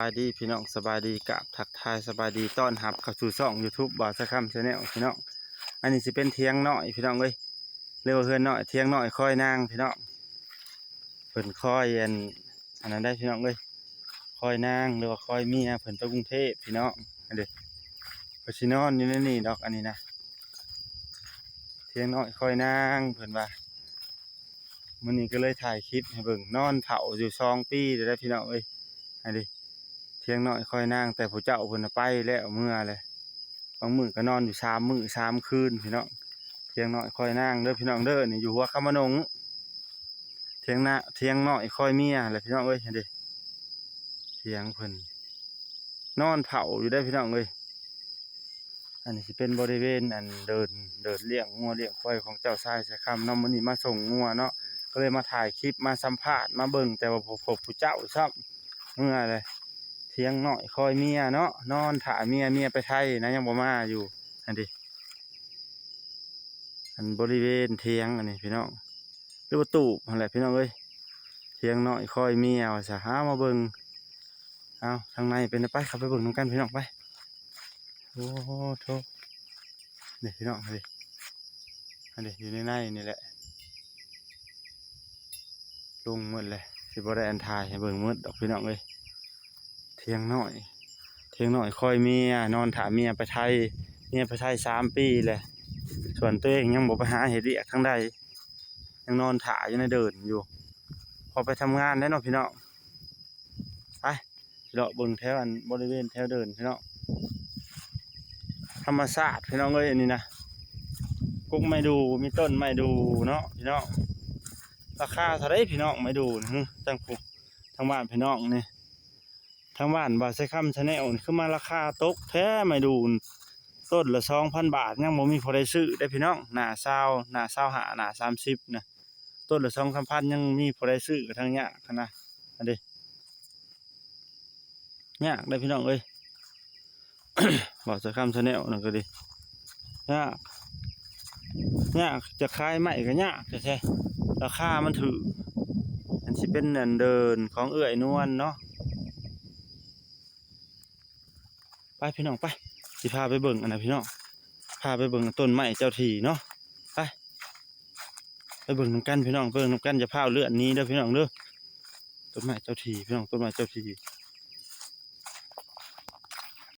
สบายดีพี่น้องสบายดีกับทักทายสบายดีต้อนรับเข้าสู่ช่อง YouTube บ่าวสะค่ำชาแนลพี่น้องอันนี้สิเป็นเทียงน้อยพี่น้องเรียกว่าเฮือนน้อยเทียงน้อยคอยนางพี่น้องเพิ่นคอยอันนั้นได้พี่น้องคอยนางหรือว่าคอยเมียเพิ่นไปกรุงเทพพี่น้องอันเด็กเพิ่นสินอนอยู่ในนี่ดอกอันนี้นะเทียงน้อยคอยนางเพิ่นว่ามื้อนี้ก็เลยถ่ายคลิปให้เบิ่งนอนเฒ่าอยู่2 ปีได้พี่น้องอันนี้เทียงน้อยคอยนางแต่ผู้เจ้าเพิ่นไปแล้วเมื่อเลยบางมื้อก็นอนอยู่3 มื้อ3 คืนพี่น้องเทียงน้อยคอยนางเด้อพี่น้องเด้อนี่อยู่หัวคำมะนงเทียงน้อยคอยเมียแหละพี่น้องเห็นดิเทียงเพิ่นนอนเผาอยู่ได้พี่น้องอันนี้สิเป็นบริเวณอันเดินเลี้ยงงัวเลี้ยงควายของเจ้าชายสายคำเนาะมื้อนี้มาส่งงัวเนาะก็เลยมาถ่ายคลิปมาสัมภาษณ์มาเบิ่งแต่ว่าพบผู้เจ้าซ้ำเมื่อเลยเทียงน้อยคอยเมียเนาะนอนถ่าเมียไปไทยนะยังบ่มาอยู่อันนี้อันบริเวณเทียงอันนี้พี่น้องหรือว่าตูบอะไรพี่น้องเทียงน้อยคอยเมียว่าจะหามาเบิ่งเอาทางในเป็นไปขับไปเบิ่งน้ำกันพี่น้องไปโอ้โถนี่พี่น้องอันนี้อยู่ในนี่แหละลงหมดเลยสิบ่ได้อันทายให้เบิ่งหมดดอกพี่น้องเทียงน้อยคอยเมียนอนถามเมียไปไทย3 ปีเลยส่วนตัวเองยังบ่ไปหาเฮ็ดเวียกทั้งใดยังนอนถ่ายอยู่ในเดินอยู่พอไปทำงานแล้วเนาะพี่น้องไปเลาะเบิ่งแถวบริเวณแถวเดินพี่น้องธรรมชาติพี่น้องอันนี้นะกุ้งไม่ดูมีต้นไม่ดูเนาะพี่น้องราคาเท่าไรพี่น้องไม่ดูจังปุ๊บทางบ้านพี่น้องนี่ทางบ้านบ่าวใช้คำชาแนลขึ้นมาราคาตกแท้ไม่ดูต้นละ2,000 บาทยังบ่มีพอได้ซื้อได้พี่น้องหน้า20หน้า25หน้า30นะต้นละ2-3 พันยังมีพอได้ซื้อกับทางยากนะอันนี้ยากได้พี่น้องบอกจะข้ามชาแนลนั่นก็ดียากจะขายใหม่ก็ยากใช่ราคามันถืออันที่เป็นเดินของเอื้อยนวลเนาะไปพี่น้องไปสิพาไปเบิ่งอันนะพี่น้องพาไปเบิ่งต้นไม้เจ้าที่เนาะไปเบิ่งน้ำกันพี่น้องเบิ่งน้ำกันจะพาเลื่อนนี้เด้อพี่น้องเด้อต้นไม้เจ้าที่พี่น้องต้นไม้เจ้าที่